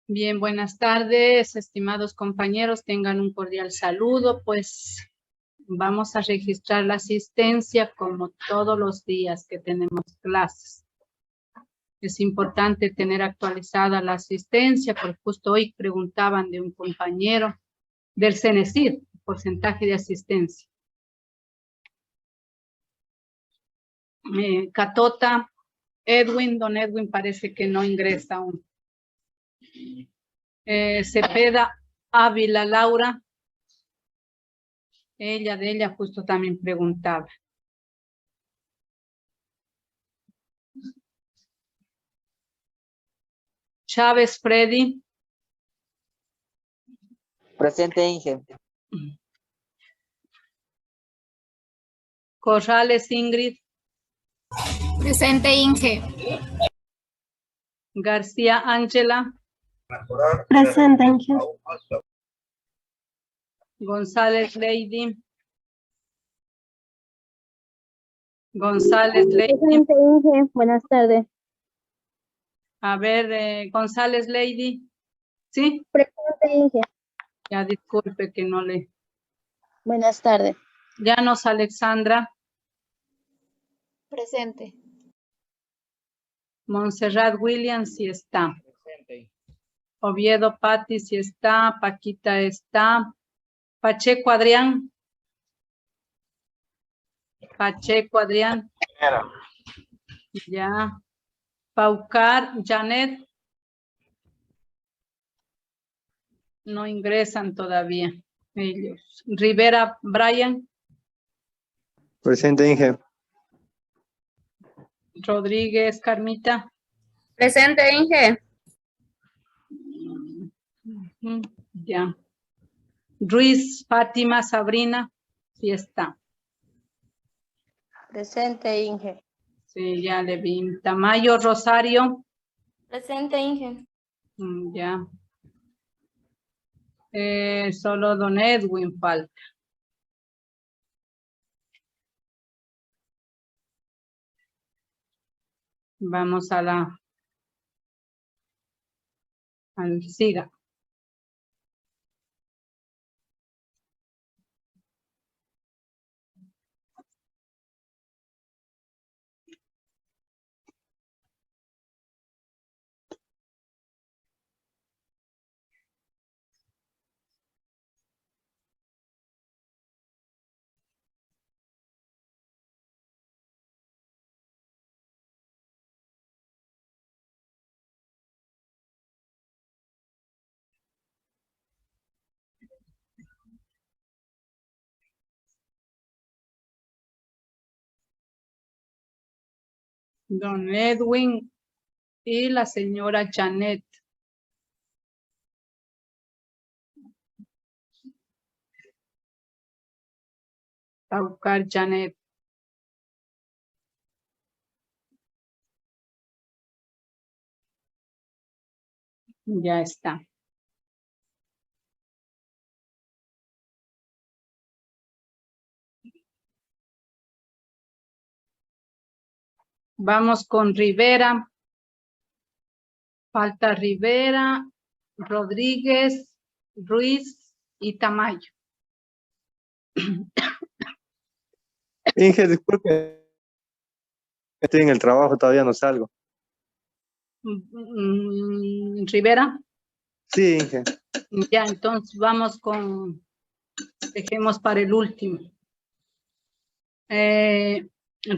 Bien, buenas tardes, estimados compañeros, tengan un cordial saludo, pues vamos a registrar la asistencia como todos los días que tenemos clases. Es importante tener actualizada la asistencia, porque justo hoy preguntaban de un compañero del CENESID, porcentaje de asistencia. Catota, Edwin, don Edwin parece que no ingresa aún. Cepeda, Ávila, Laura. De ella justo también preguntaba. Chávez, Freddy. Presente, Inge. Corrales, Ingrid. Presente, Inge. García, Ángela. Presente, Inge. González, Lady. González, Lady. Presente, Inge. Buenas tardes. A ver, González, Lady. ¿Sí? Presente, Inge. Ya disculpe que no le... Buenas tardes. Llanos, Alexandra. Presente. Montserrat Williams, sí está. Presente. Oviedo, Patti, sí está. Paquita está. Pacheco, Adrián. Pacheco, Adrián. Ya. Paucar, Janet. No ingresan todavía ellos. Rivera, Brian. Presente, Inge. Rodríguez, Carmita. Presente, Inge. Ya. Ruiz, Fátima, Sabrina. Sí está. Presente, Inge. Sí, ya le vi. Tamayo, Rosario. Presente, Inge. Ya. Solo don Edwin falta. Vamos a la... siga. Don Edwin y la señora Janet. Paucar, Janet. Ya está. Vamos con Rivera. Falta Rivera, Rodríguez, Ruiz y Tamayo. Inge, disculpe. Estoy en el trabajo, todavía no salgo. Rivera. Sí, Inge. Ya, entonces vamos con... Dejemos para el último.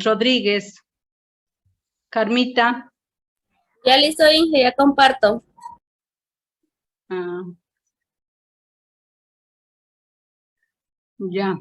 Rodríguez. Carmita. Ya listo, Inge, ya comparto. Ya.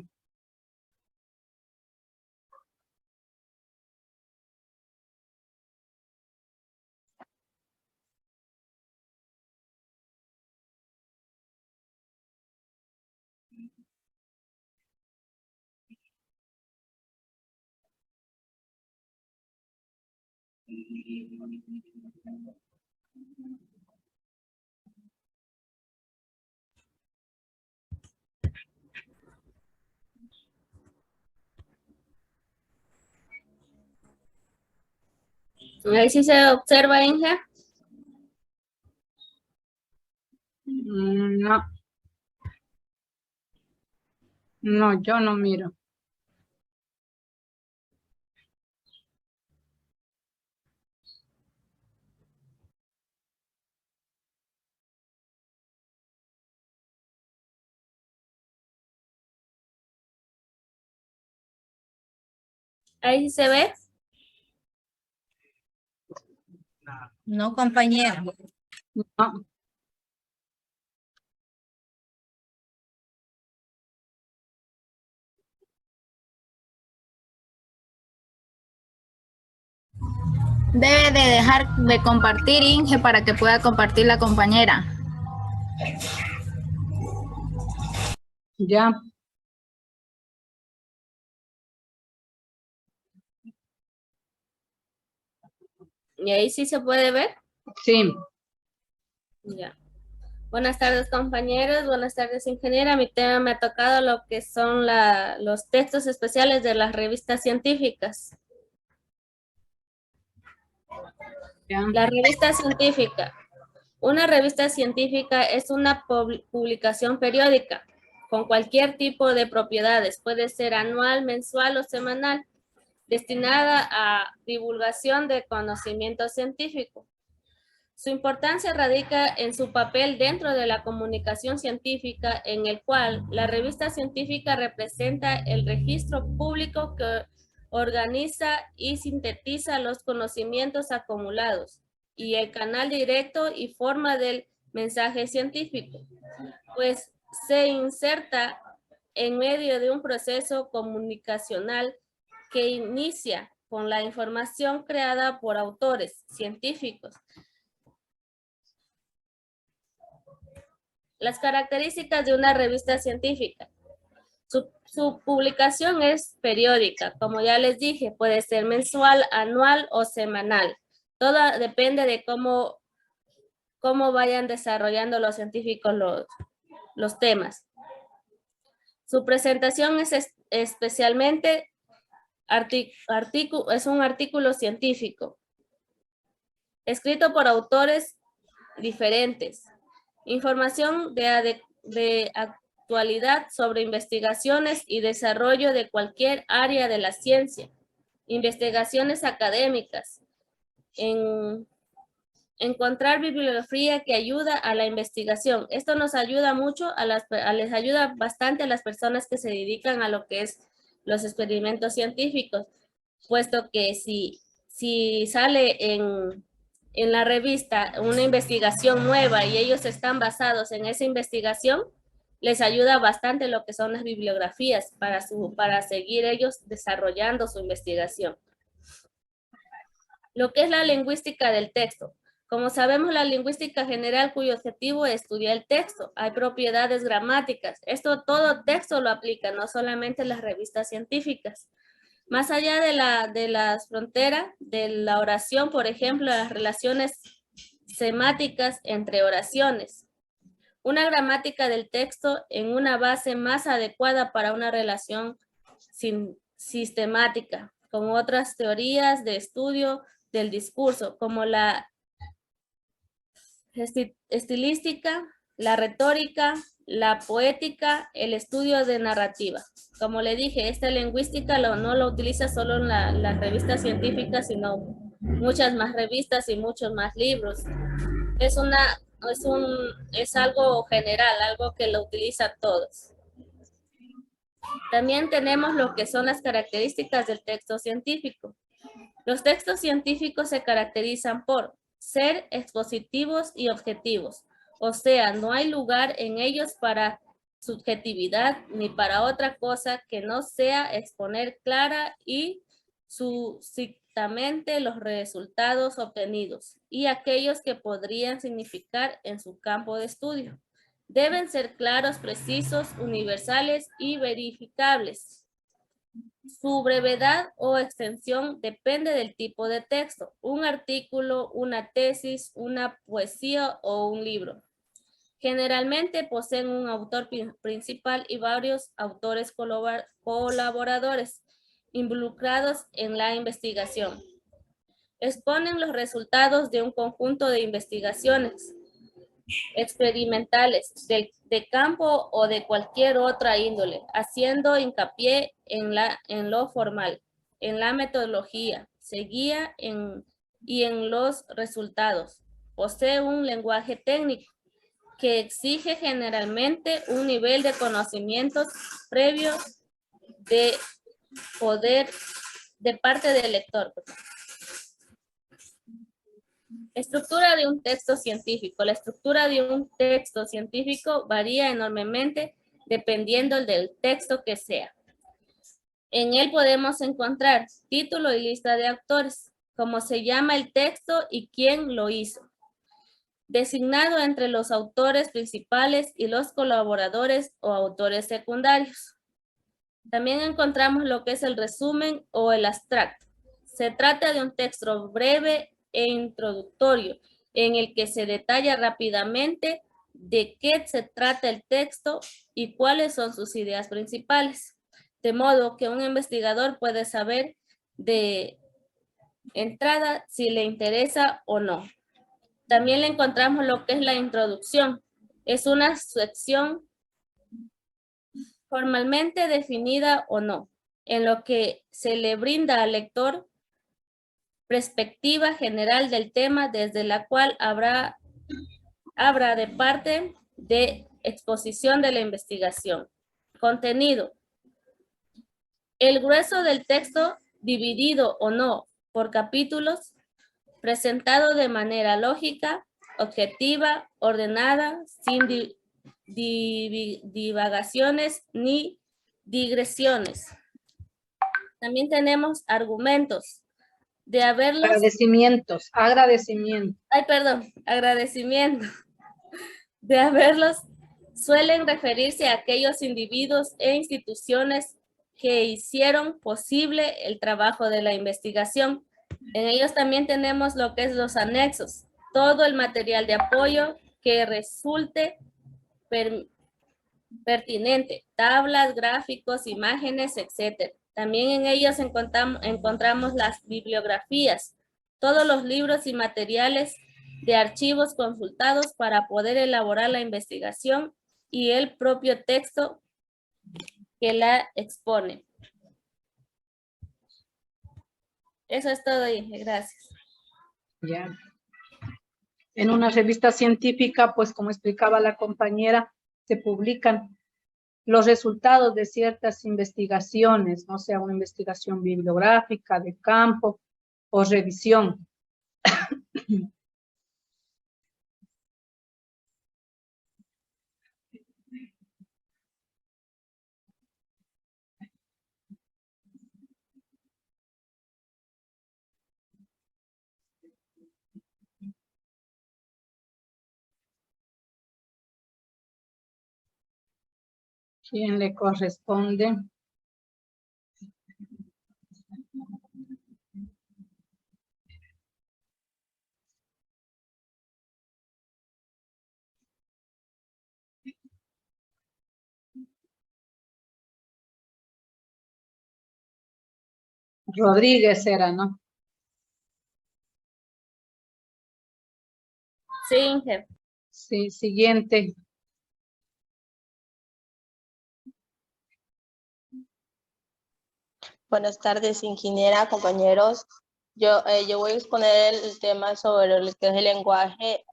Ahí sí se observa, Inge. No, no, yo no miro. Ahí se ve. No, compañera. No. Debe de dejar de compartir, Inge, para que pueda compartir la compañera. Ya. Y ahí sí se puede ver. Sí. Ya. Buenas tardes, compañeros. Buenas tardes, ingeniera. Mi tema me ha tocado lo que son los textos especiales de las revistas científicas. Ya. La revista científica. Una revista científica es una publicación periódica con cualquier tipo de propiedades. Puede ser anual, mensual o semanal, destinada a divulgación de conocimiento científico. Su importancia radica en su papel dentro de la comunicación científica, en el cual la revista científica representa el registro público que organiza y sintetiza los conocimientos acumulados y el canal directo y forma del mensaje científico, pues se inserta en medio de un proceso comunicacional que inicia con la información creada por autores científicos. Las características de una revista científica. Su publicación es periódica, como ya les dije, puede ser mensual, anual o semanal. Todo depende de cómo vayan desarrollando los científicos los temas. Su presentación es especialmente es un artículo científico, escrito por autores diferentes. Información de actualidad sobre investigaciones y desarrollo de cualquier área de la ciencia. Investigaciones académicas. Encontrar bibliografía que ayuda a la investigación. Esto nos ayuda mucho, les ayuda bastante a las personas que se dedican a lo que es los experimentos científicos, puesto que si sale en la revista una investigación nueva y ellos están basados en esa investigación, les ayuda bastante lo que son las bibliografías para seguir ellos desarrollando su investigación. Lo que es la lingüística del texto. Como sabemos, la lingüística general, cuyo objetivo es estudiar el texto, hay propiedades gramáticas. Esto todo texto lo aplica, no solamente las revistas científicas. Más allá de las fronteras de la oración, por ejemplo, las relaciones semáticas entre oraciones. Una gramática del texto en una base más adecuada para una relación sistemática, con otras teorías de estudio del discurso, como la estilística, la retórica, la poética, el estudio de narrativa. Como le dije, esta lingüística no lo utiliza solo en las revistas científicas, sino muchas más revistas y muchos más libros. Es algo general, algo que lo utiliza todos. También tenemos lo que son las características del texto científico. Los textos científicos se caracterizan por ser expositivos y objetivos, o sea, no hay lugar en ellos para subjetividad ni para otra cosa que no sea exponer clara y sucintamente los resultados obtenidos y aquellos que podrían significar en su campo de estudio. Deben ser claros, precisos, universales y verificables. Su brevedad o extensión depende del tipo de texto, un artículo, una tesis, una poesía o un libro. Generalmente poseen un autor principal y varios autores colaboradores involucrados en la investigación. Exponen los resultados de un conjunto de investigaciones. experimentales, de campo o de cualquier otra índole, haciendo hincapié en lo formal, en la metodología, se guía y en los resultados. Posee un lenguaje técnico que exige generalmente un nivel de conocimientos previos de parte del lector. Estructura de un texto científico. La estructura de un texto científico varía enormemente dependiendo del texto que sea. En él podemos encontrar título y lista de autores, cómo se llama el texto y quién lo hizo, designado entre los autores principales y los colaboradores o autores secundarios. También encontramos lo que es el resumen o el abstracto. Se trata de un texto breve e introductorio en el que se detalla rápidamente de qué se trata el texto y cuáles son sus ideas principales, de modo que un investigador puede saber de entrada si le interesa o no. También le encontramos lo que es la introducción. Es una sección formalmente definida o no, en lo que se le brinda al lector perspectiva general del tema desde la cual habrá de parte de exposición de la investigación. Contenido. El grueso del texto, dividido o no por capítulos, presentado de manera lógica, objetiva, ordenada, sin divagaciones ni digresiones. También tenemos argumentos. De haberlos... Agradecimiento. Agradecimiento. De haberlos, suelen referirse a aquellos individuos e instituciones que hicieron posible el trabajo de la investigación. En ellos también tenemos lo que es los anexos, todo el material de apoyo que resulte pertinente, tablas, gráficos, imágenes, etc. También en ellos encontramos las bibliografías, todos los libros y materiales de archivos consultados para poder elaborar la investigación y el propio texto que la expone. Eso es todo, Inge. Gracias. Ya. En una revista científica, pues como explicaba la compañera, se publican los resultados de ciertas investigaciones, no sea una investigación bibliográfica, de campo o revisión. ¿Quién le corresponde? Rodríguez era, ¿no? Sí, Inge. Sí, siguiente. Buenas tardes, ingeniera, compañeros. Yo voy a exponer el tema sobre lo que es el lenguaje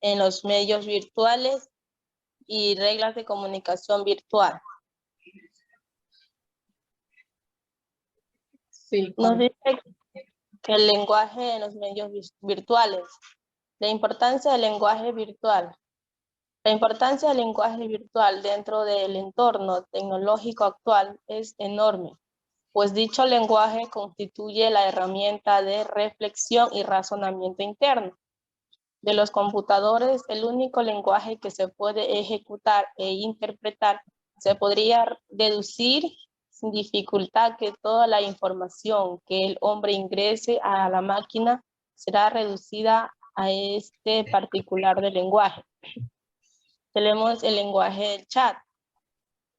en los medios virtuales y reglas de comunicación virtual. Sí. Nos dice que el lenguaje en los medios virtuales, la importancia del lenguaje virtual. La importancia del lenguaje virtual dentro del entorno tecnológico actual es enorme, pues dicho lenguaje constituye la herramienta de reflexión y razonamiento interno. De los computadores, el único lenguaje que se puede ejecutar e interpretar se podría deducir sin dificultad que toda la información que el hombre ingrese a la máquina será reducida a este particular del lenguaje. Tenemos el lenguaje del chat,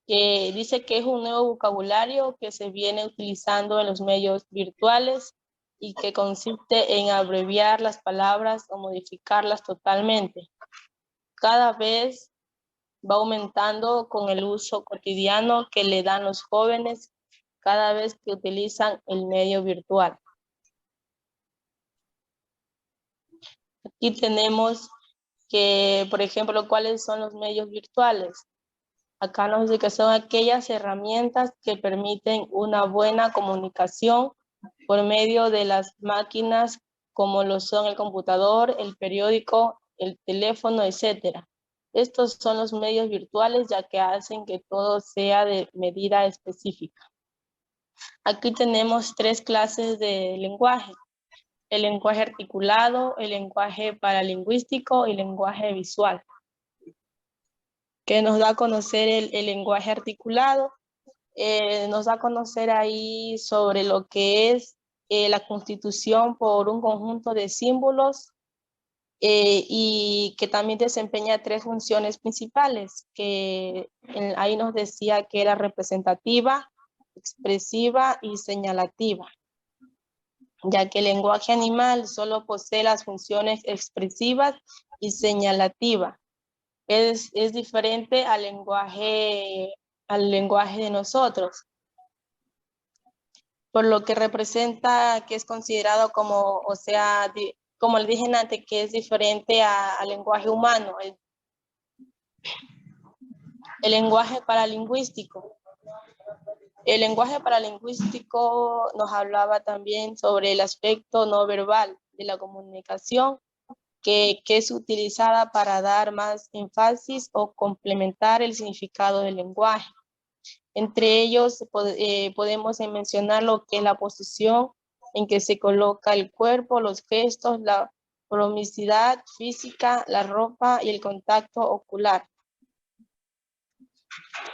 que dice que es un nuevo vocabulario que se viene utilizando en los medios virtuales y que consiste en abreviar las palabras o modificarlas totalmente. cada vez va aumentando con el uso cotidiano que le dan los jóvenes cada vez que utilizan el medio virtual. Aquí tenemos que, por ejemplo, ¿cuáles son los medios virtuales? Acá nos dice que son aquellas herramientas que permiten una buena comunicación por medio de las máquinas como lo son el computador, el periódico, el teléfono, etc. Estos son los medios virtuales ya que hacen que todo sea de medida específica. Aquí tenemos 3 clases de lenguaje. El lenguaje articulado, el lenguaje paralingüístico y el lenguaje visual. Que nos da a conocer el lenguaje articulado, nos da a conocer ahí sobre lo que es la constitución por un conjunto de símbolos y que también desempeña 3 funciones principales, que ahí nos decía que era representativa, expresiva y señalativa, ya que el lenguaje animal solo posee las funciones expresivas y señalativas. Es diferente al lenguaje de nosotros, por lo que representa que es considerado como, o sea, como le dije antes, que es diferente al lenguaje humano, el lenguaje paralingüístico. El lenguaje paralingüístico nos hablaba también sobre el aspecto no verbal de la comunicación, que es utilizada para dar más énfasis o complementar el significado del lenguaje. Entre ellos podemos mencionar lo que es la posición en que se coloca el cuerpo, los gestos, la proximidad física, la ropa y el contacto ocular.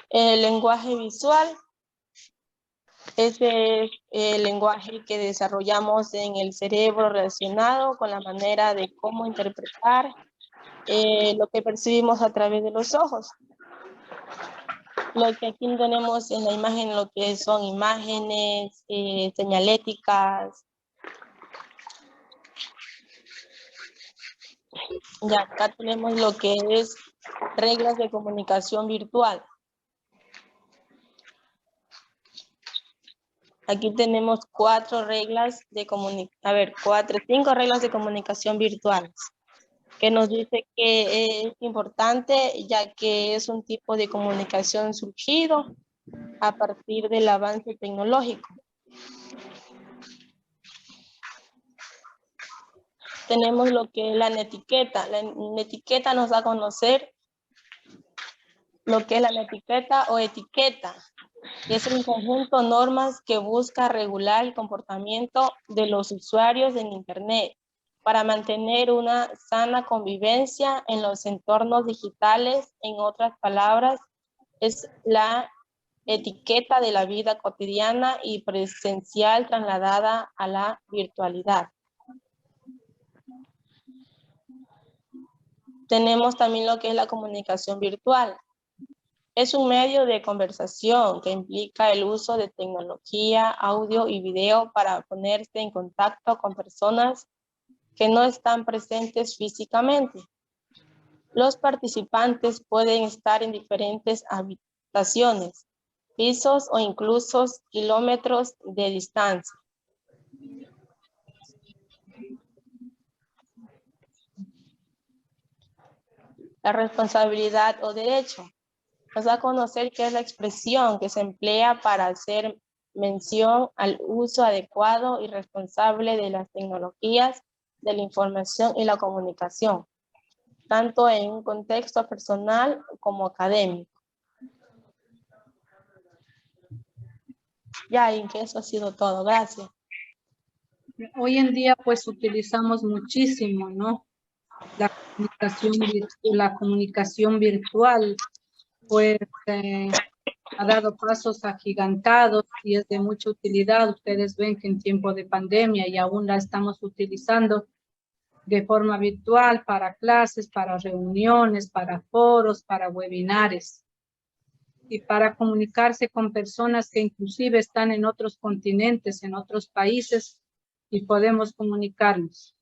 El lenguaje visual es el lenguaje que desarrollamos en el cerebro relacionado con la manera de cómo interpretar lo que percibimos a través de los ojos. Lo que aquí tenemos en la imagen, lo que son imágenes, señaléticas. Ya acá tenemos lo que es reglas de comunicación virtual. Aquí tenemos 5 reglas de comunicación virtual, que nos dice que es importante ya que es un tipo de comunicación surgido a partir del avance tecnológico. Tenemos lo que es la netiqueta. La netiqueta nos da a conocer lo que es la netiqueta o etiqueta. Es un conjunto de normas que busca regular el comportamiento de los usuarios en Internet para mantener una sana convivencia en los entornos digitales. En otras palabras, es la etiqueta de la vida cotidiana y presencial trasladada a la virtualidad. Tenemos también lo que es la comunicación virtual. Es un medio de conversación que implica el uso de tecnología, audio y video para ponerse en contacto con personas que no están presentes físicamente. Los participantes pueden estar en diferentes habitaciones, pisos o incluso kilómetros de distancia. La responsabilidad o derecho. Nos da a conocer qué es la expresión que se emplea para hacer mención al uso adecuado y responsable de las tecnologías de la información y la comunicación, tanto en un contexto personal como académico. Ya, y que eso ha sido todo. Gracias. Hoy en día pues utilizamos muchísimo, ¿no? La comunicación virtual pues ha dado pasos agigantados y es de mucha utilidad. Ustedes ven que en tiempo de pandemia y aún la estamos utilizando de forma virtual para clases, para reuniones, para foros, para webinares y para comunicarse con personas que inclusive están en otros continentes, en otros países y podemos comunicarnos.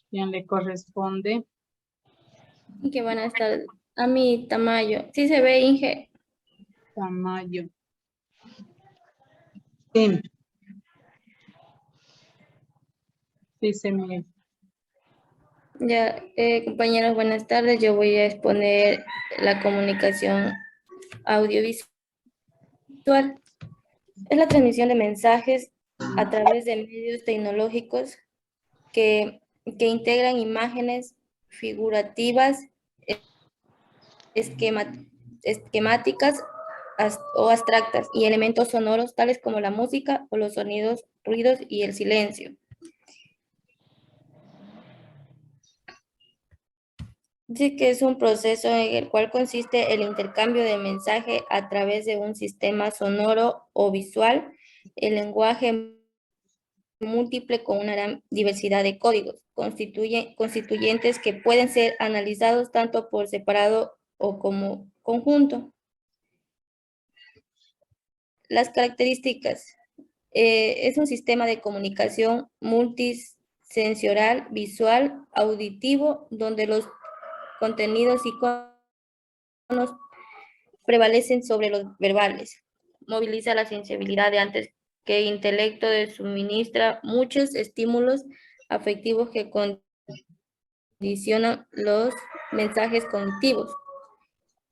¿Quién le corresponde? Que van a estar a mi Tamayo. Sí se ve, Inge. Tamayo. Sí. Sí, se me... Ya, compañeros, buenas tardes. Yo voy a exponer la comunicación audiovisual. Es la transmisión de mensajes a través de medios tecnológicos que integran imágenes figurativas, esquema- esquemáticas o abstractas y elementos sonoros tales como la música o los sonidos, ruidos y el silencio. Dice que es un proceso en el cual consiste el intercambio de mensaje a través de un sistema sonoro o visual, el lenguaje múltiple con una gran diversidad de códigos, constituyentes que pueden ser analizados tanto por separado o como conjunto. Las características. Es un sistema de comunicación multisensorial, visual, auditivo, donde los contenidos y iconos prevalecen sobre los verbales. Moviliza la sensibilidad de antes que el intelecto suministra muchos estímulos afectivos que condicionan los mensajes cognitivos.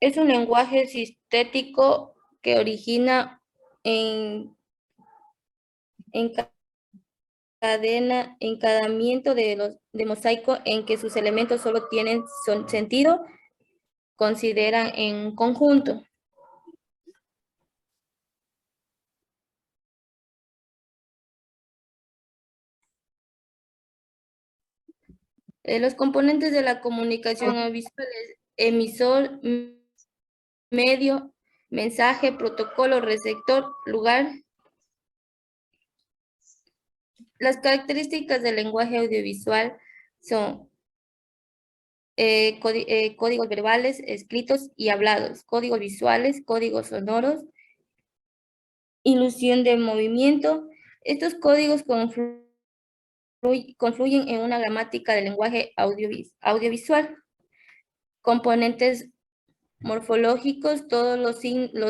Es un lenguaje sintético que origina en encadenamiento de mosaico en que sus elementos solo tienen sentido, consideran en conjunto. Los componentes de la comunicación visual es emisor, medio, mensaje, protocolo, receptor, lugar. Las características del lenguaje audiovisual son códigos verbales, escritos y hablados, códigos visuales, códigos sonoros, ilusión de movimiento. Estos códigos confluyen en una gramática del lenguaje audiovisual. Componentes morfológicos, todos los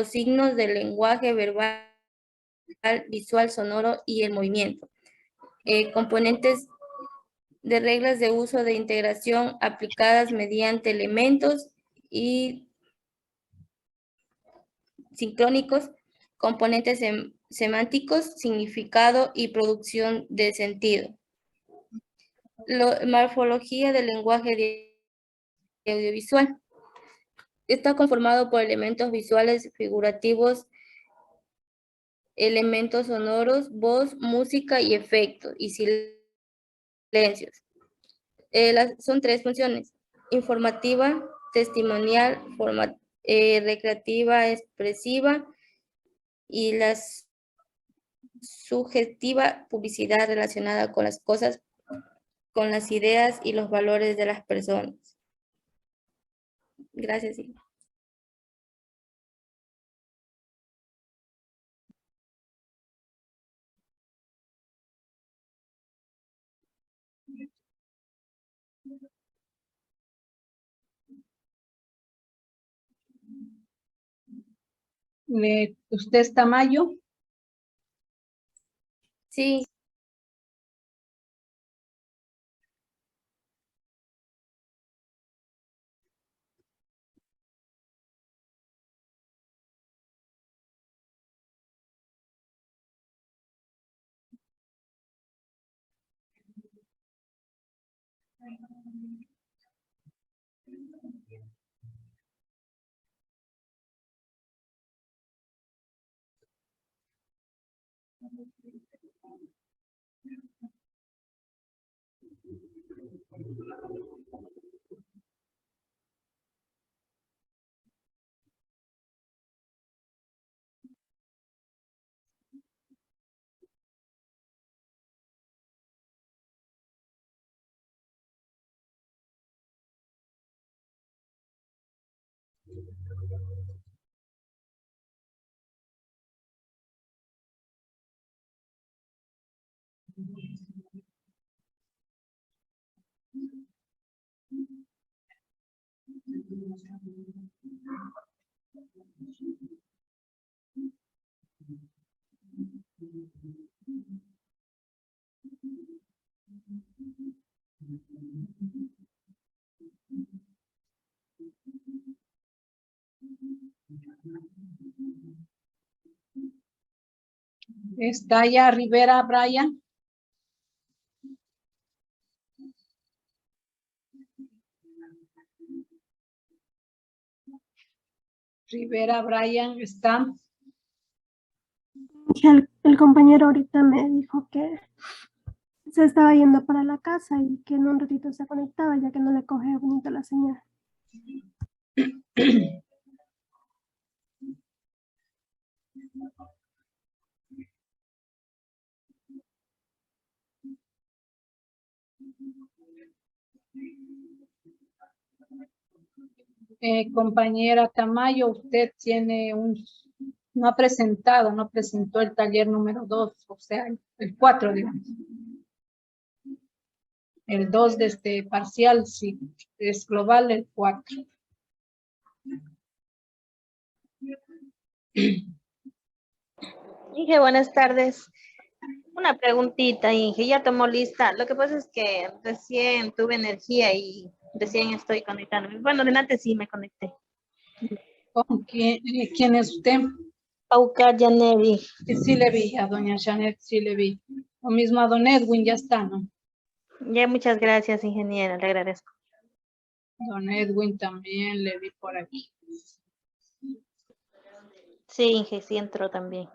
signos del lenguaje verbal, visual, sonoro y el movimiento. Componentes de reglas de uso de integración aplicadas mediante elementos y sincrónicos, componentes semánticos, significado y producción de sentido. Morfología del lenguaje audiovisual. Está conformado por elementos visuales, figurativos, elementos sonoros, voz, música y efectos y silencios. Son tres funciones: informativa, testimonial, recreativa, expresiva, y la subjetiva, publicidad relacionada con las cosas, con las ideas y los valores de las personas. Gracias. ¿Usted es Tamayo? Sí. ¿Está ya Rivera, Brian? Rivera, Brian, ¿está? El compañero ahorita me dijo que se estaba yendo para la casa y que en un ratito se conectaba ya que no le coge bonito la señal. Compañera Tamayo, usted tiene no ha presentado, no presentó el taller número 2, o sea, el 4, digamos. El 2 de este parcial, sí, es global el 4. Inge, buenas tardes. Una preguntita, Inge, ya tomó lista. Lo que pasa es que recién tuve energía y recién estoy conectándome. Bueno, adelante sí me conecté. ¿Con quién es usted? Pauca Janeri. Sí le vi, a doña Janet, sí le vi. Lo mismo a don Edwin, ya está, ¿no? Ya, muchas gracias, ingeniera, le agradezco. Don Edwin también le vi por aquí. Sí, Inge, sí entró también.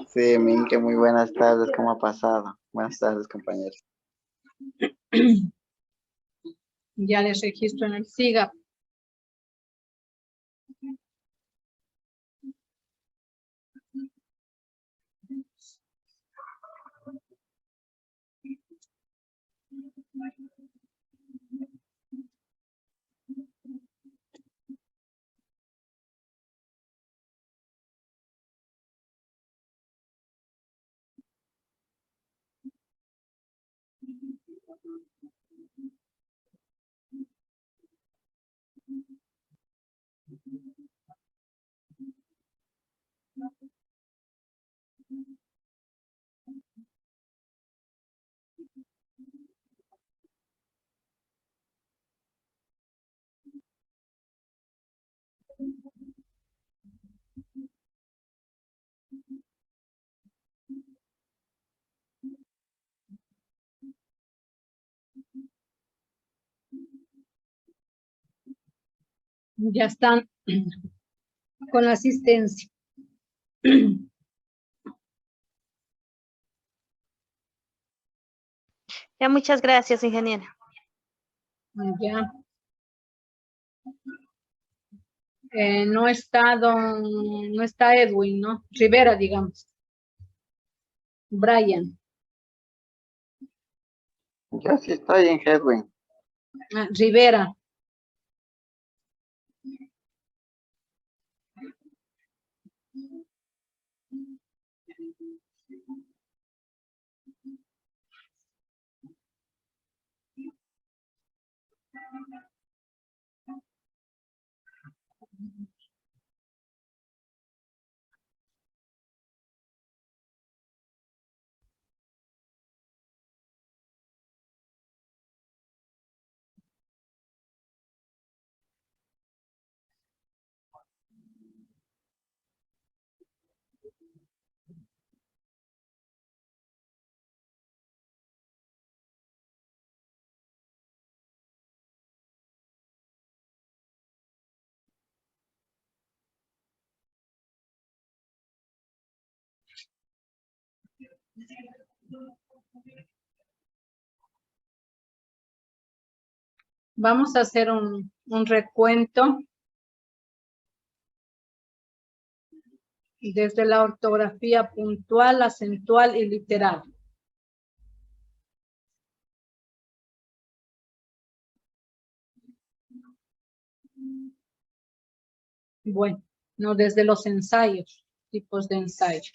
Sí, Minke, muy buenas tardes, ¿cómo ha pasado? Buenas tardes, compañeros. Ya les registro en el SIGA. Ya están con la asistencia. Ya, muchas gracias, ingeniera. Ya. No está Edwin, ¿no? Rivera, digamos. Brian. Yo sí estoy en Hedwin. Rivera. Vamos a hacer un recuento desde la ortografía puntual, acentual y literal. Bueno, no desde los ensayos, tipos de ensayo.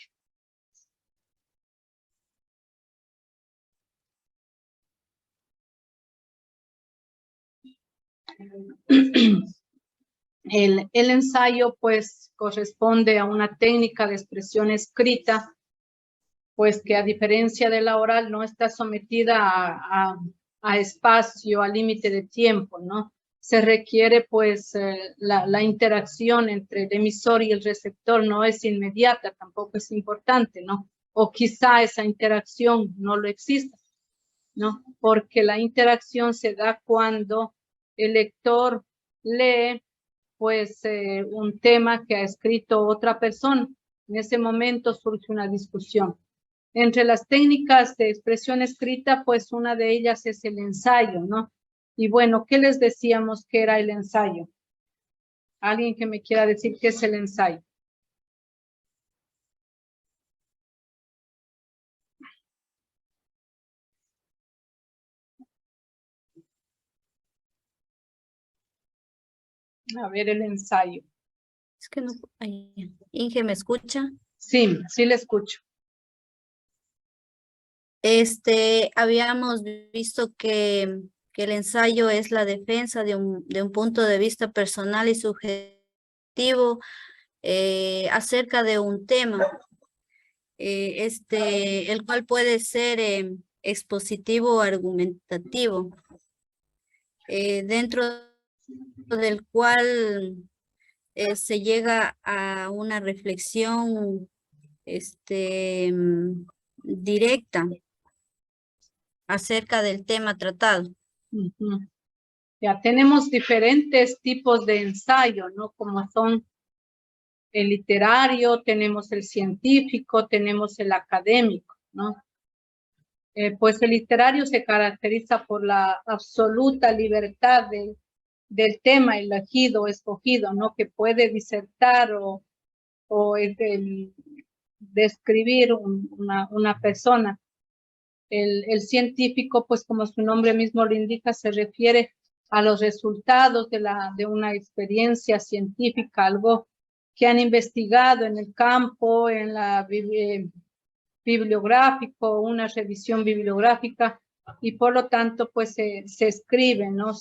El ensayo pues corresponde a una técnica de expresión escrita, pues que a diferencia de la oral no está sometida a espacio, a límite de tiempo, ¿no? Se requiere pues la interacción entre el emisor y el receptor no es inmediata, tampoco es importante, ¿no? O quizá esa interacción no lo exista, ¿no? Porque la interacción se da cuando el lector lee pues un tema que ha escrito otra persona. En ese momento surge una discusión. Entre las técnicas de expresión escrita, pues una de ellas es el ensayo, ¿no? Y bueno, ¿qué les decíamos que era el ensayo? ¿Alguien que me quiera decir qué es el ensayo? A ver, el ensayo. Es que no, ay, Inge, ¿me escucha? Sí, sí le escucho. Habíamos visto que el ensayo es la defensa de un punto de vista personal y subjetivo acerca de un tema, el cual puede ser expositivo o argumentativo, dentro del cual se llega a una reflexión directa acerca del tema tratado. Uh-huh. Ya tenemos diferentes tipos de ensayo, ¿no? Como son el literario, tenemos el científico, tenemos el académico, ¿no? Pues el literario se caracteriza por la absoluta libertad del tema elegido, escogido, ¿no? Que puede disertar o describir una persona. El científico, pues como su nombre mismo lo indica, se refiere a los resultados de una experiencia científica, algo que han investigado en el campo, en la bibliográfico, una revisión bibliográfica, y por lo tanto, pues se escriben, ¿no?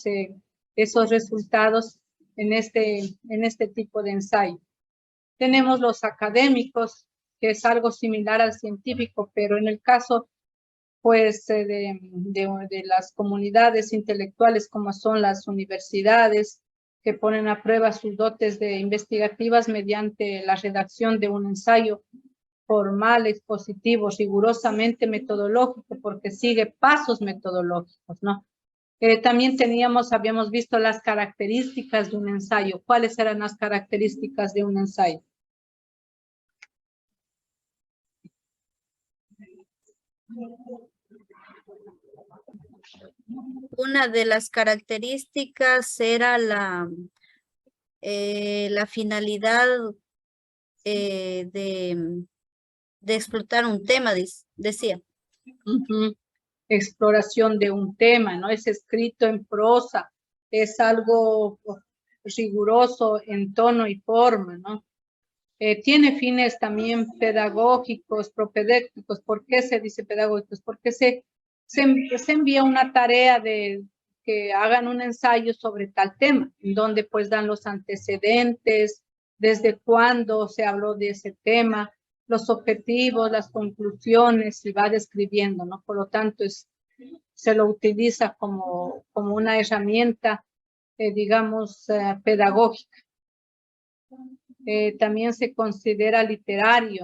Esos resultados en este tipo de ensayo. Tenemos los académicos, que es algo similar al científico, pero en el caso pues de las comunidades intelectuales como son las universidades, que ponen a prueba sus dotes de investigativas mediante la redacción de un ensayo formal, expositivo, rigurosamente metodológico, porque sigue pasos metodológicos, ¿no? También habíamos visto las características de un ensayo. ¿Cuáles eran las características de un ensayo? Una de las características era la finalidad de explotar un tema, decía. Uh-huh. Exploración de un tema, ¿no? Es escrito en prosa, es algo riguroso en tono y forma, ¿no? Tiene fines también pedagógicos, propedéuticos. ¿Por qué se dice pedagógicos? Porque se envía una tarea de que hagan un ensayo sobre tal tema, en donde pues dan los antecedentes, desde cuándo se habló de ese tema, los objetivos, las conclusiones, y va describiendo, ¿no? Por lo tanto, se lo utiliza como una herramienta, digamos, pedagógica. También se considera literario.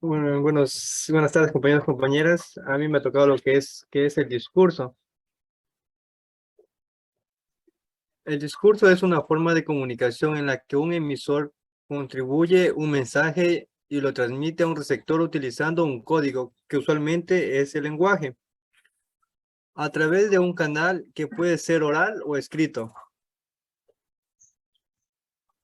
Bueno, buenas tardes, compañeros, compañeras. A mí me ha tocado lo que es el discurso. El discurso es una forma de comunicación en la que un emisor contribuye un mensaje y lo transmite a un receptor utilizando un código, que usualmente es el lenguaje, a través de un canal que puede ser oral o escrito.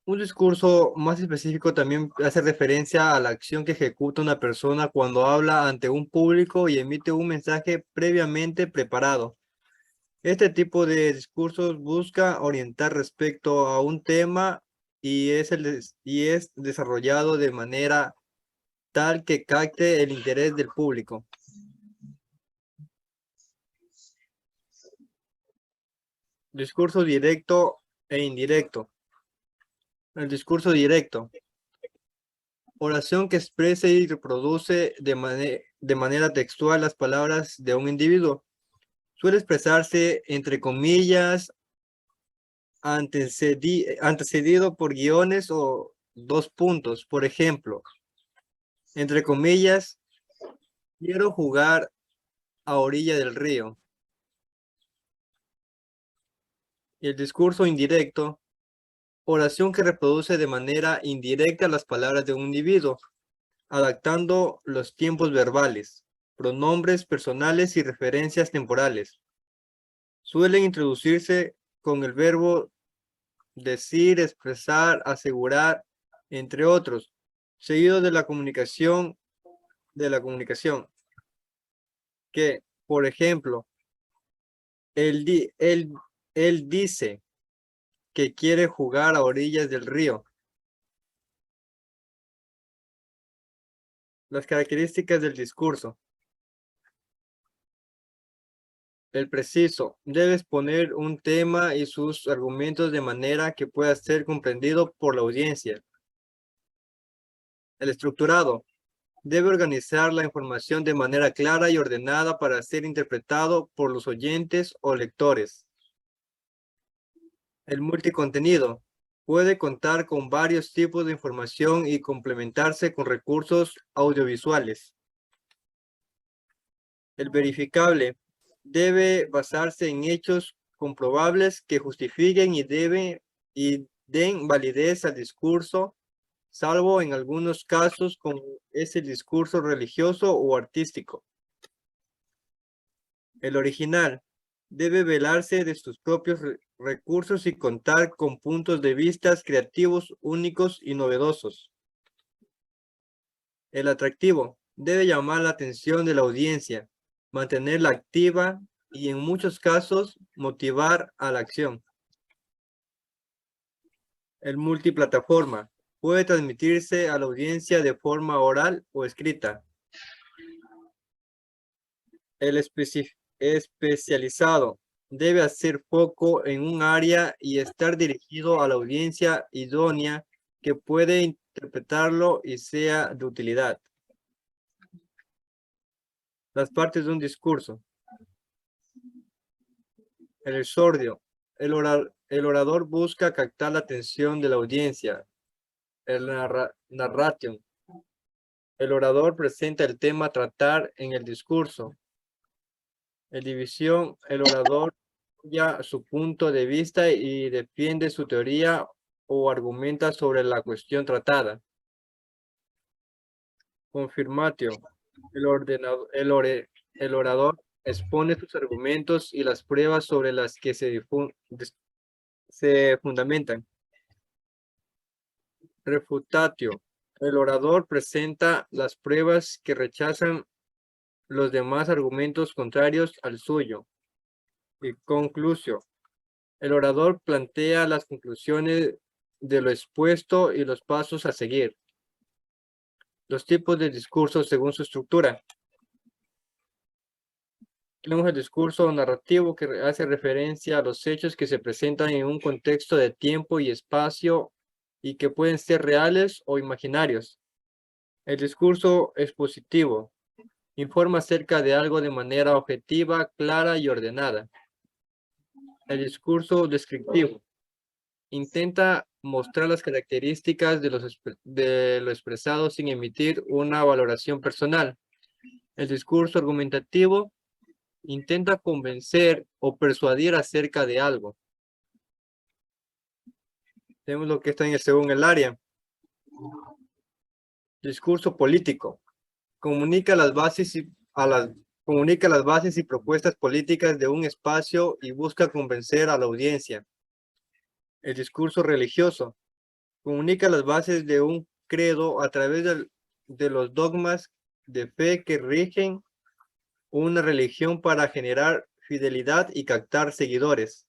Un discurso más específico también hace referencia a la acción que ejecuta una persona cuando habla ante un público y emite un mensaje previamente preparado. Este tipo de discursos busca orientar respecto a un tema y es desarrollado de manera tal que capte el interés del público. Discurso directo e indirecto. El discurso directo. Oración que expresa y reproduce de manera textual las palabras de un individuo. Suele expresarse entre comillas, antecedido por guiones o dos puntos. Por ejemplo, entre comillas, quiero jugar a orilla del río. Y el discurso indirecto, oración que reproduce de manera indirecta las palabras de un individuo, adaptando los tiempos verbales, pronombres personales y referencias temporales. Suelen introducirse con el verbo decir, expresar, asegurar, entre otros, seguido de la comunicación, que, por ejemplo, él dice que quiere jugar a orillas del río. Las características del discurso. El preciso. Debe exponer un tema y sus argumentos de manera que pueda ser comprendido por la audiencia. El estructurado. Debe organizar la información de manera clara y ordenada para ser interpretado por los oyentes o lectores. El multicontenido. Puede contar con varios tipos de información y complementarse con recursos audiovisuales. El verificable. Debe basarse en hechos comprobables que justifiquen y den validez al discurso, salvo en algunos casos como es el discurso religioso o artístico. El original. Debe velarse de sus propios recursos y contar con puntos de vista creativos, únicos y novedosos. El atractivo. Debe llamar la atención de la audiencia, mantenerla activa y en muchos casos motivar a la acción. El multiplataforma. Puede transmitirse a la audiencia de forma oral o escrita. El especializado. Debe hacer foco en un área y estar dirigido a la audiencia idónea que puede interpretarlo y sea de utilidad. Las partes de un discurso. El exordio. El orador busca captar la atención de la audiencia. El narration. El orador presenta el tema a tratar en el discurso. El división. El orador ya su punto de vista y defiende su teoría o argumenta sobre la cuestión tratada. Confirmatio. El orador expone sus argumentos y las pruebas sobre las que se fundamentan. Refutatio. El orador presenta las pruebas que rechazan los demás argumentos contrarios al suyo. Y conclusio. El orador plantea las conclusiones de lo expuesto y los pasos a seguir. Los tipos de discurso según su estructura. Tenemos el discurso narrativo que hace referencia a los hechos que se presentan en un contexto de tiempo y espacio y que pueden ser reales o imaginarios. El discurso expositivo informa acerca de algo de manera objetiva, clara y ordenada. El discurso descriptivo intenta mostrar las características de lo expresado sin emitir una valoración personal. El discurso argumentativo intenta convencer o persuadir acerca de algo. Tenemos lo que está según el área. Discurso político. Comunica las bases y propuestas políticas de un espacio y busca convencer a la audiencia. El discurso religioso Comunica las bases de un credo a través de los dogmas de fe que rigen una religión para generar fidelidad y captar seguidores.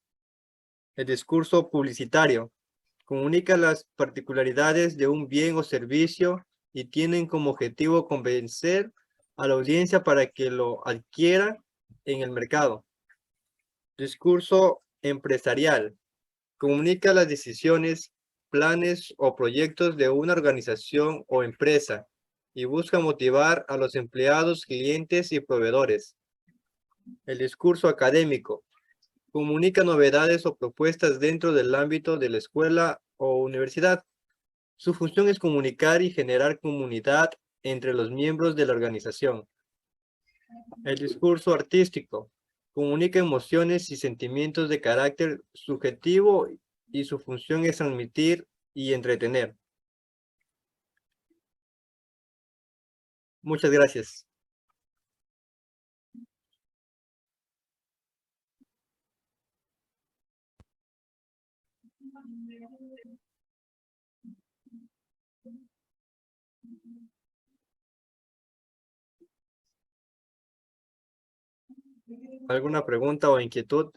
El discurso publicitario comunica las particularidades de un bien o servicio y tienen como objetivo convencer a la audiencia para que lo adquiera en el mercado. Discurso empresarial comunica las decisiones, planes o proyectos de una organización o empresa y busca motivar a los empleados, clientes y proveedores. El discurso académico comunica novedades o propuestas dentro del ámbito de la escuela o universidad. Su función es comunicar y generar comunidad entre los miembros de la organización. El discurso artístico comunica emociones y sentimientos de carácter subjetivo y su función es transmitir y entretener. Muchas gracias. ¿Alguna pregunta o inquietud?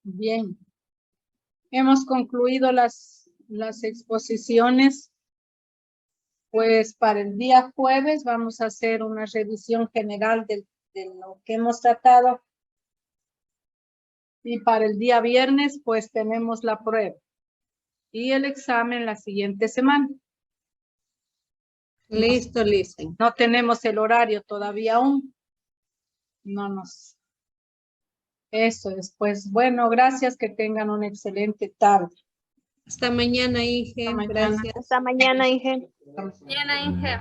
Bien. Hemos concluido las exposiciones. Pues para el día jueves vamos a hacer una revisión general de lo que hemos tratado. Y para el día viernes, pues tenemos la prueba. Y el examen la siguiente semana. Listo, listo. No tenemos el horario todavía aún. No nos... Eso es. Pues bueno, gracias. Que tengan una excelente tarde. Hasta mañana, Inge. Hasta mañana. Gracias. Hasta mañana, Inge. Mañana, Inge.